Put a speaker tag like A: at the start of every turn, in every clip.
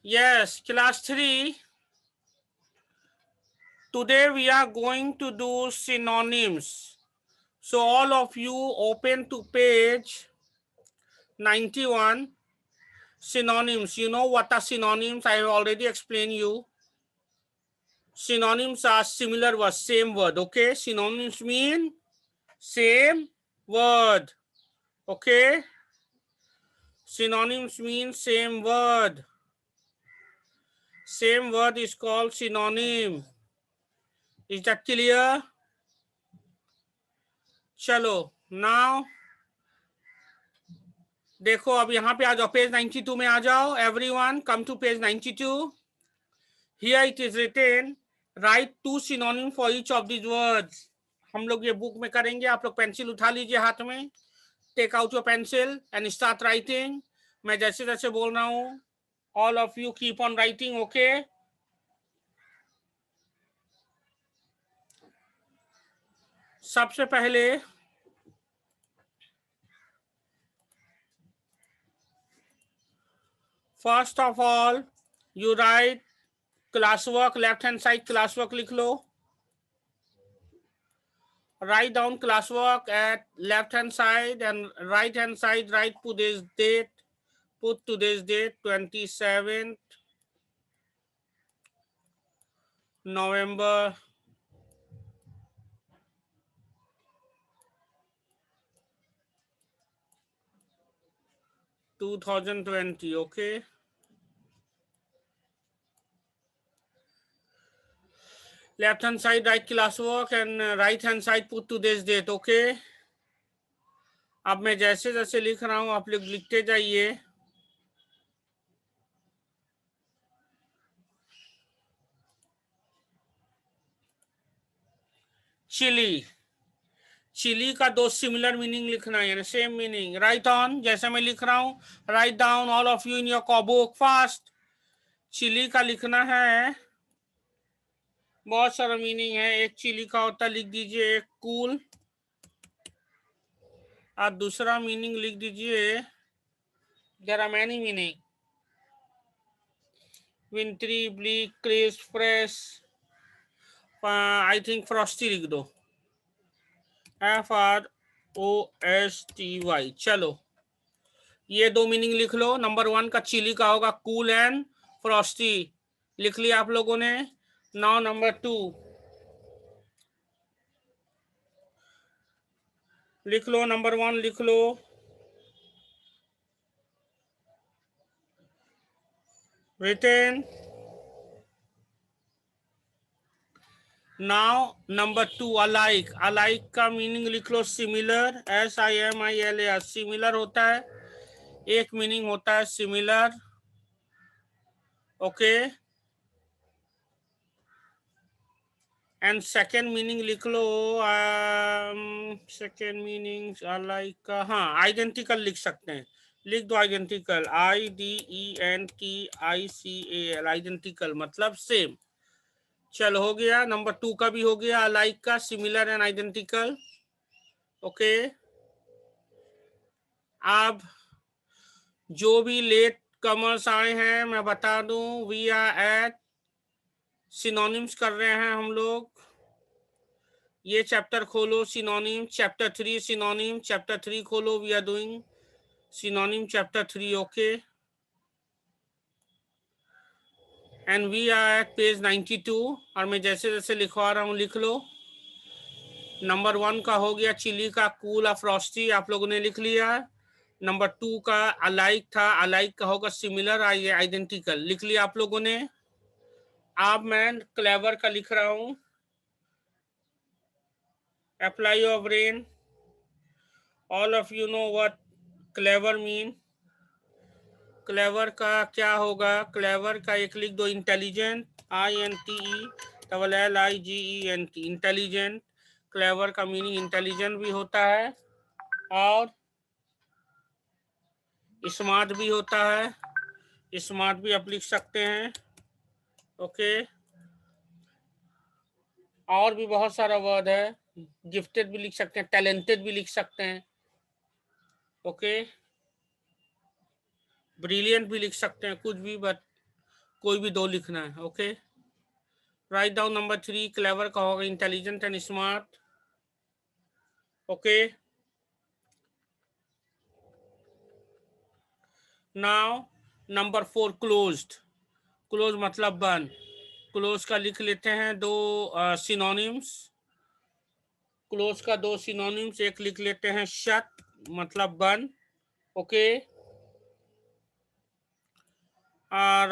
A: Yes, class 3. Today we are going to do synonyms. So all of you open to page 91. Synonyms. You know what are synonyms? I have already explained you. Synonyms are similar words, same word. Okay. Synonyms mean same word. Okay. Synonyms mean same word. Same word is called synonym. Is that clear? चलो now देखो अब यहाँ पे आ जाओ page 92 में आ जाओ everyone come to page 92 here it is written right to synonym for each of these words हम लोग ये बुक में करेंगे आप लोग पेंसिल उठा लीजिए हाथ में take out your pencil and start writing मैं जैसे जैसे बोल रहा हूँ all of you keep on writing okay सबसे पहले first of all you write classwork left hand side classwork लिख लो write down classwork at left hand side and right hand side write today's date 27th November 2020 okay left hand side write classwork and right hand side put today's date okay अब मैं जैसे जैसे लिख रहा हूं आप लोग लिखते जाइए चिली चिली का दो सिमिलर मीनिंग लिखना है यानी सेम मीनिंग राइट ऑन जैसे मैं लिख रहा हूं write down all of you in your book fast chilly का लिखना है बहुत सारा मीनिंग है एक चिली का होता लिख दीजिए एक कूल और दूसरा मीनिंग लिख दीजिए there are many meaning wintry bleak crisp fresh I think frosty लिख दो FROSTY चलो ये दो मीनिंग लिख लो नंबर 1 का चिली का होगा कूल एंड फ्रॉस्टी लिख लिया आप लोगों ने नाउ नंबर 2 लिख लो नंबर 1 लिख लो written now number 2 alike alike का मीनिंग लिख लो सिमिलर SIMILAR सिमिलर होता है एक मीनिंग होता है similar okay and second meaning लिख लो सेकेंड मीनिंग अलाइक का हाँ आइडेंटिकल लिख सकते हैं लिख दो आइडेंटिकल IDENTICAL आइडेंटिकल मतलब सेम चल हो गया नंबर 2 का भी हो गया अलाइक का सिमिलर एंड आइडेंटिकल ओके अब जो भी लेट कमर्स आए हैं मैं बता दूं वी आर एट सिनोनिम्स कर रहे हैं हम लोग ये चैप्टर खोलो सिनोनिम चैप्टर 3 सिनोनिम चैप्टर 3 खोलो we are doing synonym chapter 3 okay and we are at page 92 और मैं जैसे जैसे लिखवा रहा हूँ लिख लो नंबर 1 का हो गया चिली का कूल और फ्रॉस्टी आप लोगों ने लिख लिया नंबर 2 का अलाइक था अलाइक का होगा सिमिलर आइडेंटिकल लिख लिया आप लोगों ने अब मैं क्लेवर का लिख रहा हूं apply your brain all of you know what clever mean clever का क्या होगा क्लेवर का एक लिख दो इंटेलिजेंट INTELLIGENT इंटेलिजेंट क्लेवर का मीनिंग इंटेलिजेंट भी होता है और स्मार्ट भी होता है स्मार्ट भी आप लिख सकते हैं ओके और भी बहुत सारा वर्ड है गिफ्टेड भी लिख सकते हैं टैलेंटेड भी लिख सकते हैं ओके ब्रिलियंट भी लिख सकते हैं कुछ भी बट कोई भी दो लिखना है। Okay, write down number 3, clever का होगा intelligent and smart. Okay, now number 4, closed. Close मतलब बंद। क्लोज का लिख लेते हैं दो सिनोनिम्स। क्लोज का दो सिनोनिम्स, एक लिख लेते हैं शट मतलब बंद। ओके, और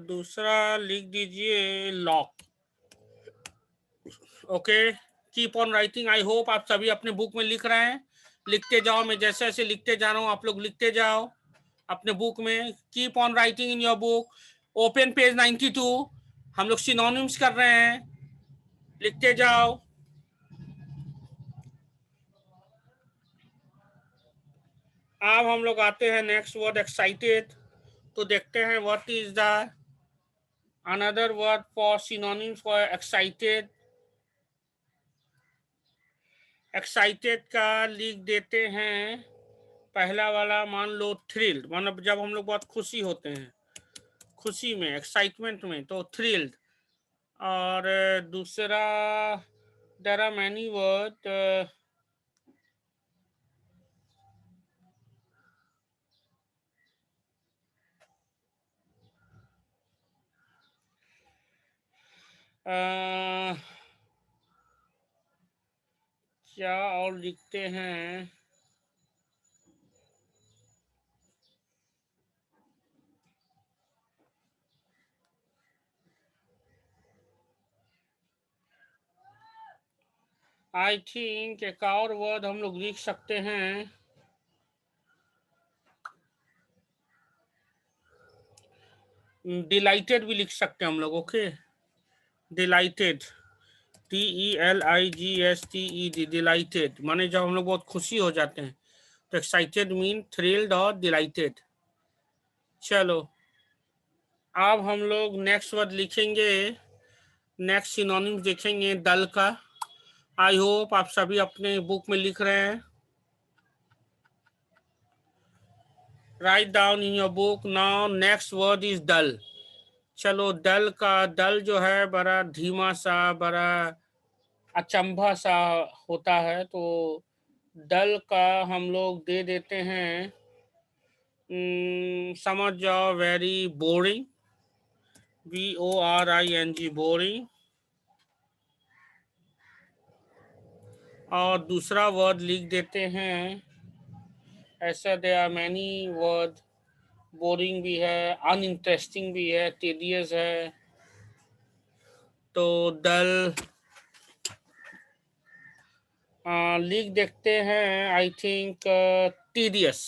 A: दूसरा लिख दीजिए lock. Okay, keep on writing. I hope आप सभी अपने बुक में लिख रहे हैं। लिखते जाओ, मैं जैसे जैसे लिखते जा रहा हूँ आप लोग लिखते जाओ अपने बुक में। Keep on writing in your book. Open page 92। हम लोग सिनोनिम्स कर रहे हैं, लिखते जाओ। अब हम लोग आते हैं नेक्स्ट वर्ड एक्साइटेड। तो देखते हैं what is the another word for synonyms for excited. Excited का लिख देते हैं पहला वाला, मान लो थ्रिल्ड, मतलब जब हम लोग बहुत खुशी होते हैं, खुशी में, एक्साइटमेंट में, तो थ्रिल्ड। और दूसरा, देयर आर मैनी वर्ड, क्या और लिखते हैं, आई थिंक एक और वर्ड हम लोग लिख सकते हैं, डिलाइटेड भी लिख सकते हैं हम लोग। ओके, डिलाइटेड, DELIGHTED, डिलाइटेड माने जब हम लोग बहुत खुशी हो जाते हैं, तो एक्साइटेड मीन थ्रिल्ड और डिलाइटेड। चलो, अब हम लोग नेक्स्ट वर्ड लिखेंगे, नेक्स्ट सिनोनिम देखेंगे डल का। आई होप आप सभी अपने बुक में लिख रहे हैं। Write down in your book now. Next word is dull. चलो, डल का, डल जो है बड़ा धीमा सा, बड़ा अचंभा सा होता है, तो डल का हम लोग दे देते हैं, समझ जाओ, वेरी बोरिंग, BORING, बोरिंग। और दूसरा वर्ड लिख देते हैं, ऐसा they are many word, boring भी है, अनइंटरेस्टिंग भी है, टेडियस है, तो डल लिख देखते हैं, आई थिंक टीडियस।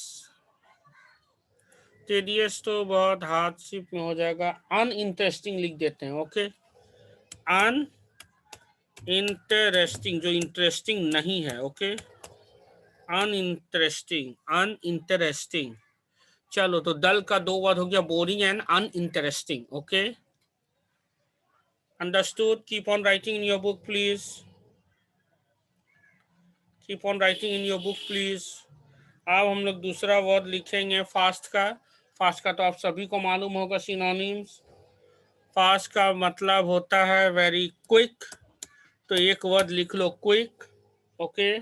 A: टीडियस तो बहुत हार्डशिप में हो जाएगा, अनइंटरेस्टिंग लिख देते हैं। ओके, अन इंटरेस्टिंग, जो इंटरेस्टिंग नहीं है। Okay, uninteresting, uninteresting. चलो, तो डल का दो वर्ड हो गया, boring and uninteresting. Okay, understood. Keep on writing in your book please. Keep on writing in your book please. अब हम लोग दूसरा वर्ड लिखेंगे फास्ट का। फास्ट का तो आप सभी को मालूम होगा सिनोनिम्स। फास्ट का मतलब होता है वेरी क्विक, तो एक वर्ड लिख लो, क्विक। ओके,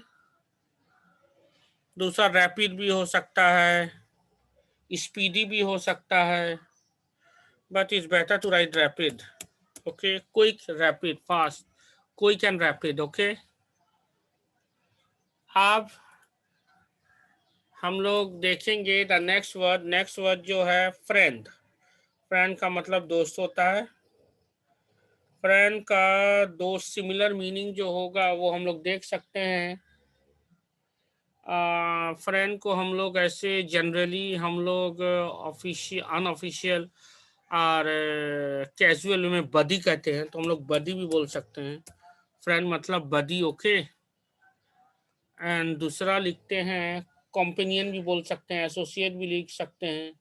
A: दूसरा रैपिड भी हो सकता है, स्पीडी भी हो सकता है, but it's better to write rapid. Okay, quick, rapid, fast, quick and rapid. Okay, अब हम लोग देखेंगे the next word. Next word जो है फ्रेंड। फ्रेंड का मतलब दोस्त होता है। फ्रेंड का दोस्त सिमिलर मीनिंग जो होगा वो हम लोग देख सकते हैं। फ्रेंड को हम लोग ऐसे जनरली हम लोग ऑफिशियल, अनऑफिशियल और कैजुअल में बडी कहते हैं, तो हम लोग बडी भी बोल सकते हैं। फ्रेंड मतलब बडी। ओके, एंड दूसरा लिखते हैं कॉम्पेनियन भी बोल सकते हैं, एसोसिएट भी लिख सकते हैं,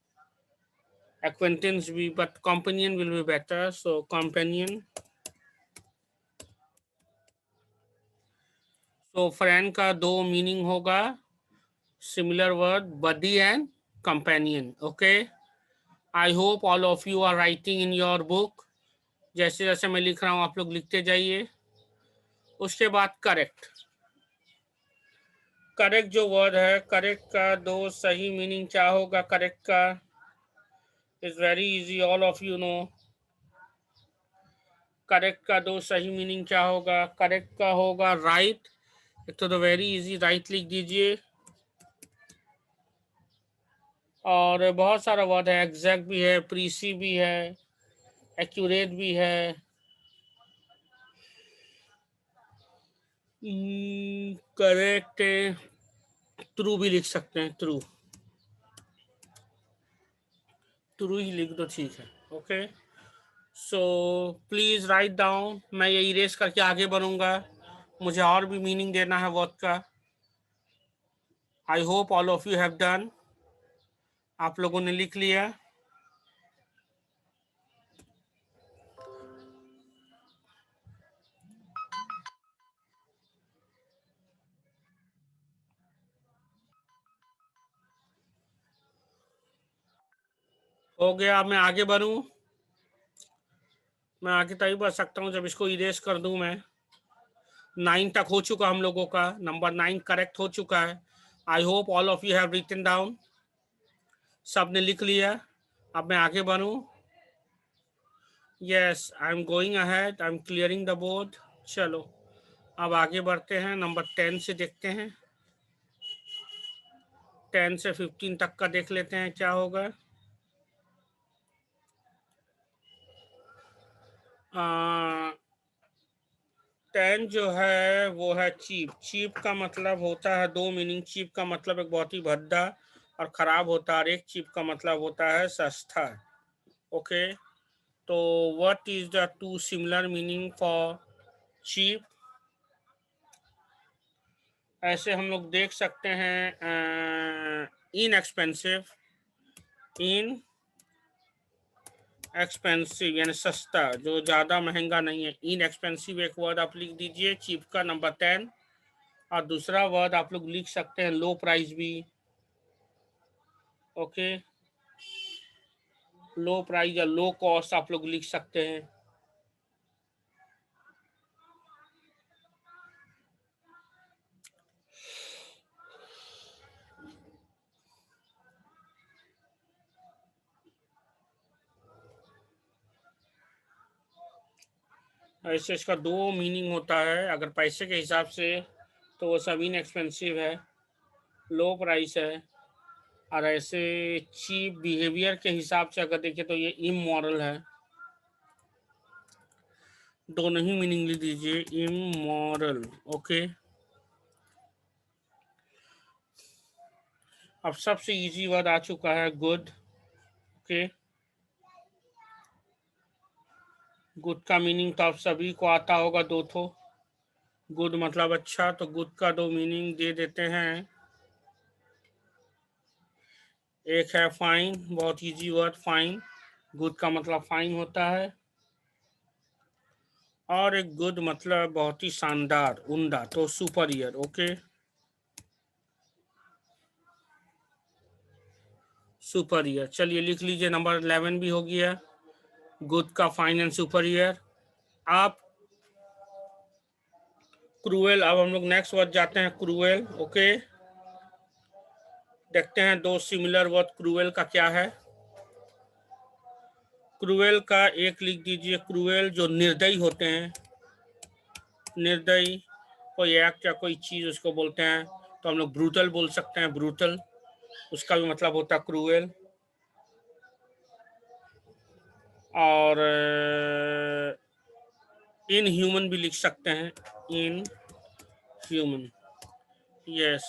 A: एक्वेंटेंस भी, but companion will be better, so companion. तो फ्रेंड का दो मीनिंग होगा, similar word, buddy and companion. Okay, I hope all of you are writing in your book. जैसे जैसे मैं लिख रहा हूँ आप लोग लिखते जाइए। उसके बाद करेक्ट। करेक्ट जो वर्ड है, करेक्ट का दो सही मीनिंग क्या होगा? करेक्ट का is very easy, all of you know. Correct का दो सही मीनिंग क्या होगा? करेक्ट का होगा राइट। एक तो वेरी इजी, राइट लिख दीजिए। और बहुत सारा वर्ड है, एग्जैक्ट भी है, प्रीसी भी है, एक्यूरेट भी है, करेक्ट, ट्रू भी लिख सकते हैं। ट्रू, ट्रू ही लिख दो, ठीक है। Okay, so please write down. मैं ये इरेज करके आगे बढ़ूंगा, मुझे और भी मीनिंग देना है वर्ड का। आई hope all of you have done. आप लोगों ने लिख लिया। हो गया, मैं आगे बढ़ूं? मैं आगे तभी बढ़ सकता हूं जब इसको इरेज कर दूं मैं। 9 तक हो चुका हम लोगों का, नंबर 9 करेक्ट हो चुका है। I hope all of you have written down. सबने लिख लिया। अब मैं आगे बढ़ूं? Yes, I am going ahead, I am clearing the board. चलो अब आगे बढ़ते हैं, नंबर 10 से देखते हैं। 10 से 15 तक का देख लेते हैं क्या होगा। 10 जो है वो है चीप। चीप का मतलब होता है दो मीनिंग। चीप का मतलब एक बहुत ही भद्दा और खराब होता है, और एक चीप का मतलब होता है सस्ता। ओके, तो what is the two similar meaning for cheap? ऐसे हम लोग देख सकते हैं, इनएक्सपेंसिव। इन एक्सपेंसिव यानी सस्ता, जो ज़्यादा महंगा नहीं है। इन एक्सपेंसिव एक वर्ड आप लिख दीजिए, चीप का नंबर 10। और दूसरा वर्ड आप लोग लिख सकते हैं लो प्राइस भी। ओके, लो प्राइस या लो कॉस्ट आप लोग लिख सकते हैं। ऐसे इसका दो मीनिंग होता है। अगर पैसे के हिसाब से तो वो सब इनएक्सपेंसिव है, लो प्राइस है। और ऐसे चीप बिहेवियर के हिसाब से अगर देखें तो ये इमोरल है। दोनों ही मीनिंग लिख दीजिए, इमोरल। ओके, अब सबसे इजी वर्ड आ चुका है, गुड। ओके, गुड का मीनिंग तो आप सभी को आता होगा, दो ठो। गुड मतलब अच्छा, तो गुड का दो मीनिंग दे देते हैं। एक है फाइन, बहुत इजी वर्ड, फाइन। गुड का मतलब फाइन होता है। और एक गुड मतलब बहुत ही शानदार, उम्दा, तो सुपरियर। Okay, superior. चलिए लिख लीजिए, नंबर 11 भी हो गया, गुड का फाइन एंड सुपरियर। आप क्रूएल। अब हम लोग नेक्स्ट वर्ड जाते हैं, क्रूएल। ओके, देखते हैं दो सिमिलर वर्ड क्रूएल का क्या है। क्रूएल का एक लिख दीजिए, क्रूएल जो निर्दयी होते हैं। निर्दयी, कोई एक्ट या कोई चीज उसको बोलते हैं, तो हम लोग ब्रूटल बोल सकते हैं, ब्रूटल। उसका भी मतलब होता है क्रूएल। और इन ह्यूमन भी लिख सकते हैं, इन ह्यूमन। यस,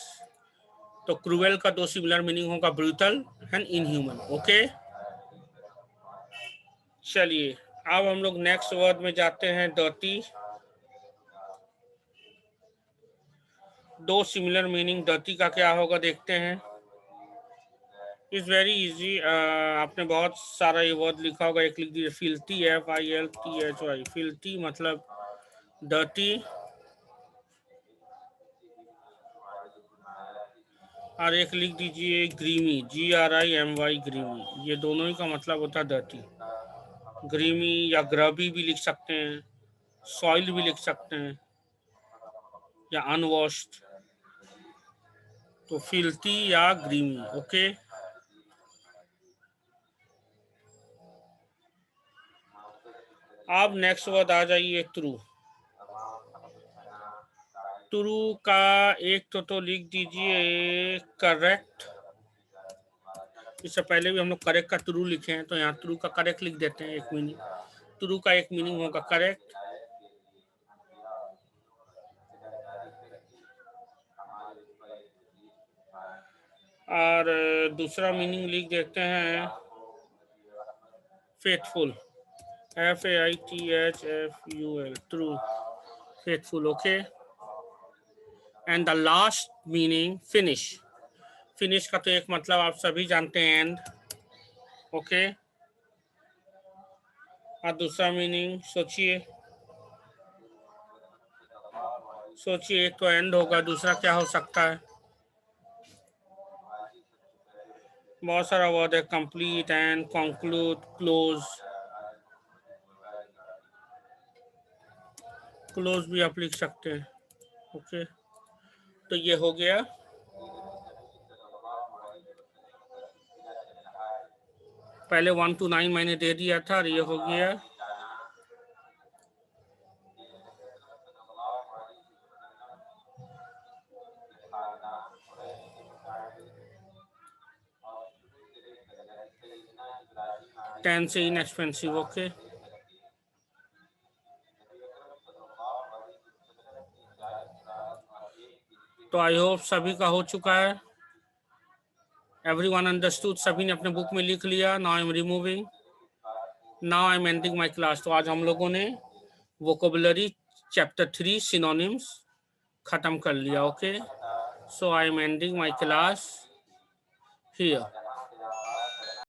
A: तो क्रूएल का दो सिमिलर मीनिंग होगा, brutal and in human. Okay, चलिए अब हम लोग नेक्स्ट वर्ड में जाते हैं, डर्टी। दो सिमिलर मीनिंग डर्टी का क्या होगा देखते हैं। इज वेरी इजी, आपने बहुत सारा ये वर्ड लिखा होगा। एक लिख दीजिए फिल्टी, FILTHY। फिल्टी मतलब डर्टी। और एक लिख दीजिए ग्रीमी, GRIMY, ग्रीमी। ये दोनों ही का मतलब होता है डर्टी। ग्रीमी या ग्रबी भी लिख सकते हैं, सॉइल भी लिख सकते हैं, या अनवॉश्ड, तो फिल्थी या ग्रीमी। ओके, अब नेक्स्ट वर्ड आ जाइए ट्रू। ट्रू का एक तो लिख दीजिए करेक्ट। इससे पहले भी हम लोग करेक्ट का ट्रू लिखे हैं, तो यहाँ ट्रू का करेक्ट लिख देते हैं। एक मीनिंग, ट्रू का एक मीनिंग होगा करेक्ट। और दूसरा मीनिंग लिख देते हैं faithful, FAITHFUL, true, faithful. Okay, and the last meaning finish. Finish का तो एक मतलब आप सभी जानते हैं, एंड। ओके, और दूसरा मीनिंग सोचिए, एक तो एंड होगा, दूसरा क्या हो सकता है? बहुत सारा वर्ड है, complete, and, conclude, close. Close भी आप लिख सकते हैं। ओके, तो ये हो गया। पहले 1 to 9 मैंने दे दिया था, और ये हो गया। टेन से इनएक्सपेंसिव। ओके, तो आई होप सभी का हो चुका है। एवरीवन अंडरस्टूड, सभी ने अपने बुक में लिख लिया। Now I am removing, now I am ending my class. तो आज हम लोगों ने वोकेबुलरी चैप्टर 3 सिनोनिम्स खत्म कर लिया। Okay, so I am ending my class here.